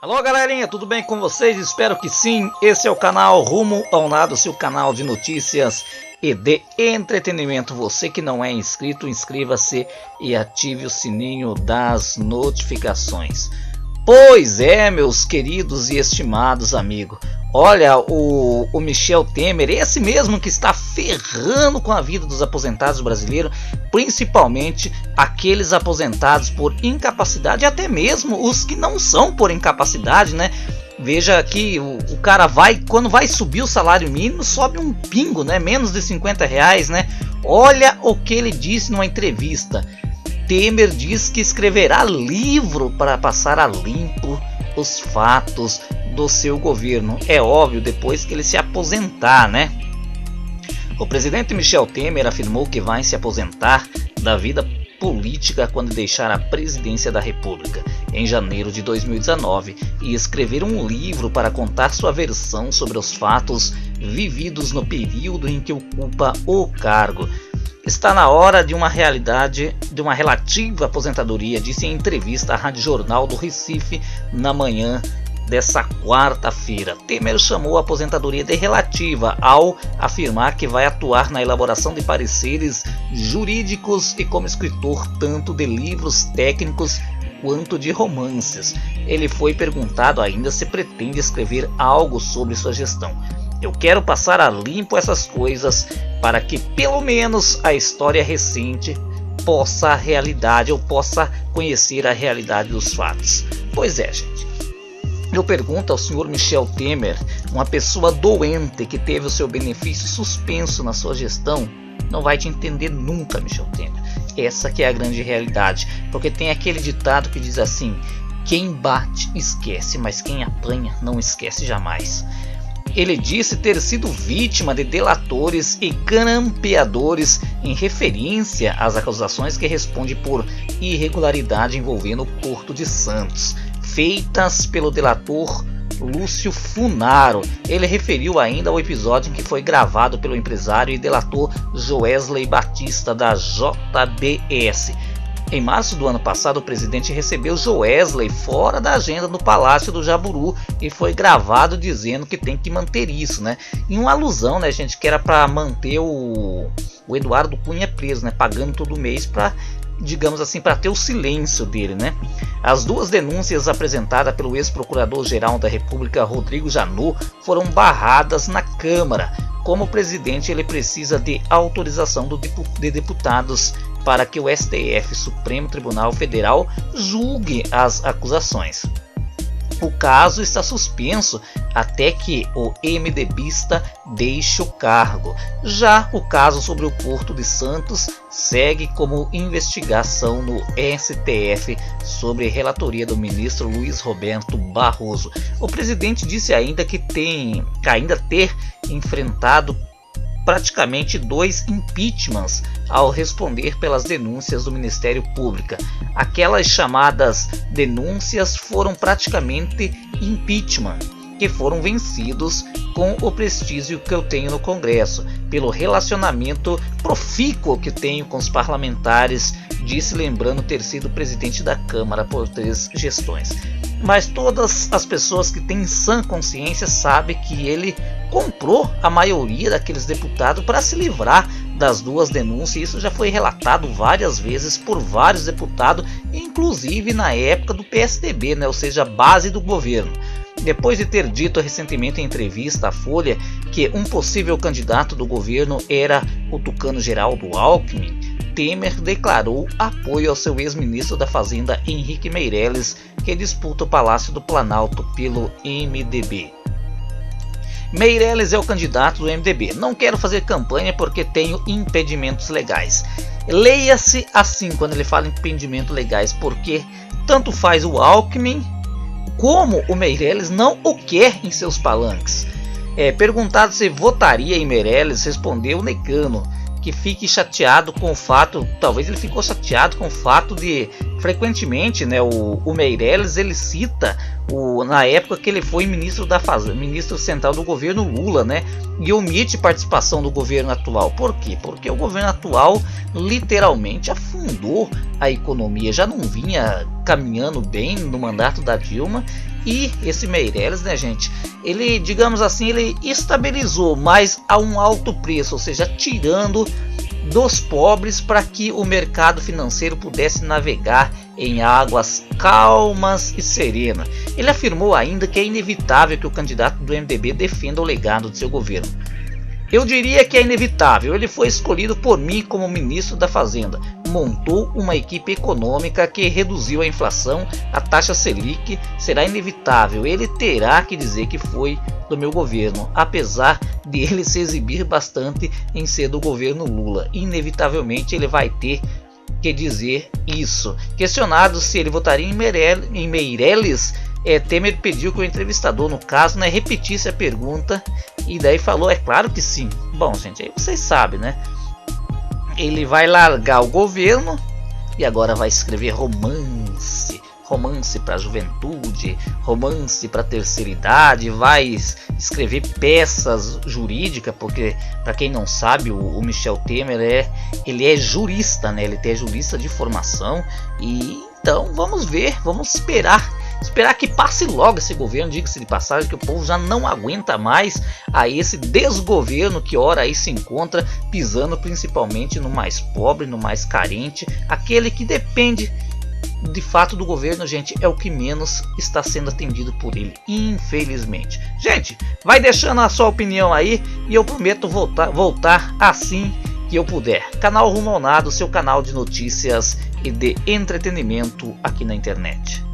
Alô galerinha, tudo bem com vocês? Espero que sim. Esse é o canal Rumo ao Nada, seu canal de notícias e de entretenimento. Você que não é inscrito, inscreva-se e ative o sininho das notificações. Pois é, meus queridos e estimados amigos, olha, o Michel Temer, esse mesmo que está ferrando com a vida dos aposentados brasileiros, principalmente aqueles aposentados por incapacidade, até mesmo os que não são por incapacidade, né? Veja que o cara quando vai subir o salário mínimo, sobe um pingo, né? Menos de 50 reais, né? Olha o que ele disse numa entrevista. Temer diz que escreverá livro para passar a limpo os fatos do seu governo. É óbvio, depois que ele se aposentar, né? O presidente Michel Temer afirmou que vai se aposentar da vida política quando deixar a presidência da República em janeiro de 2019 e escrever um livro para contar sua versão sobre os fatos vividos no período em que ocupa o cargo. Está na hora de uma relativa aposentadoria, disse em entrevista à Rádio Jornal do Recife na manhã dessa quarta-feira. Temer chamou a aposentadoria de relativa ao afirmar que vai atuar na elaboração de pareceres jurídicos e como escritor tanto de livros técnicos quanto de romances. Ele foi perguntado ainda se pretende escrever algo sobre sua gestão. Eu quero passar a limpo essas coisas para que pelo menos a história recente possa conhecer a realidade dos fatos. Pois é, gente. Eu pergunto ao senhor Michel Temer, uma pessoa doente que teve o seu benefício suspenso na sua gestão, não vai te entender nunca, Michel Temer. Essa que é a grande realidade, porque tem aquele ditado que diz assim: quem bate esquece, mas quem apanha não esquece jamais. Ele disse ter sido vítima de delatores e grampeadores em referência às acusações que responde por irregularidade envolvendo o Porto de Santos, feitas pelo delator Lúcio Funaro. Ele referiu ainda ao episódio em que foi gravado pelo empresário e delator Joesley Batista da JBS. Em março do ano passado, o presidente recebeu Joesley fora da agenda no Palácio do Jaburu e foi gravado dizendo que tem que manter isso, né? Em uma alusão, né, gente, que era para manter o Eduardo Cunha preso, né? Pagando todo mês para, digamos assim, para ter o silêncio dele, né? As duas denúncias apresentadas pelo ex-procurador-geral da República, Rodrigo Janot, foram barradas na Câmara. Como presidente, ele precisa de autorização de deputados para que o STF, Supremo Tribunal Federal, julgue as acusações. O caso está suspenso até que o MDBista deixe o cargo. Já o caso sobre o Porto de Santos segue como investigação no STF sobre relatoria do ministro Luiz Roberto Barroso. O presidente disse ainda que ainda ter enfrentado praticamente 2 impeachments ao responder pelas denúncias do Ministério Público. Aquelas chamadas denúncias foram praticamente impeachment, que foram vencidos com o prestígio que eu tenho no Congresso, pelo relacionamento profícuo que tenho com os parlamentares, disse, lembrando ter sido presidente da Câmara por 3 gestões. Mas todas as pessoas que têm sã consciência sabem que ele comprou a maioria daqueles deputados para se livrar das 2 denúncias. Isso já foi relatado várias vezes por vários deputados, inclusive na época do PSDB, né? Ou seja, a base do governo. Depois de ter dito recentemente em entrevista à Folha que um possível candidato do governo era o tucano Geraldo Alckmin, Temer declarou apoio ao seu ex-ministro da Fazenda Henrique Meirelles, que disputa o Palácio do Planalto pelo MDB. Meirelles é o candidato do MDB. Não quero fazer campanha porque tenho impedimentos legais. Leia-se assim quando ele fala impedimentos legais, porque tanto faz o Alckmin como o Meirelles não o quer em seus palanques. Perguntado se votaria em Meirelles, respondeu negando que fique chateado com o fato, talvez ele ficou chateado com o fato de frequentemente, né, o Meirelles ele cita na época que ele foi ministro da Fazenda, ministro central do governo Lula, né, e omite participação do governo atual. Por quê? Porque o governo atual literalmente afundou a economia, já não vinha caminhando bem no mandato da Dilma. E esse Meirelles, né, gente, ele, digamos assim, ele estabilizou, mas a um alto preço, ou seja, tirando dos pobres para que o mercado financeiro pudesse navegar em águas calmas e serenas. Ele afirmou ainda que é inevitável que o candidato do MDB defenda o legado de seu governo. Eu diria que é inevitável, ele foi escolhido por mim como ministro da Fazenda, montou uma equipe econômica que reduziu a inflação, a taxa Selic, será inevitável, ele terá que dizer que foi do meu governo, apesar de ele se exibir bastante em ser do governo Lula, inevitavelmente ele vai ter que dizer isso. Questionado se ele votaria em Meirelles, Temer pediu que o entrevistador, no caso, né, repetisse a pergunta e daí falou, é claro que sim. Bom, gente, aí vocês sabem, né? Ele vai largar o governo e agora vai escrever romance. Romance para a juventude, romance para a terceira idade, vai escrever peças jurídicas, porque para quem não sabe, o Michel Temer ele é jurista, né? Ele é jurista de formação e então vamos ver, vamos esperar que passe logo esse governo, diga-se de passagem, que o povo já não aguenta mais a esse desgoverno que ora aí se encontra pisando principalmente no mais pobre, no mais carente, aquele que depende de fato do governo, gente, é o que menos está sendo atendido por ele, infelizmente. Gente, vai deixando a sua opinião aí e eu prometo voltar assim que eu puder. Canal Rumo ao Nada, seu canal de notícias e de entretenimento aqui na internet.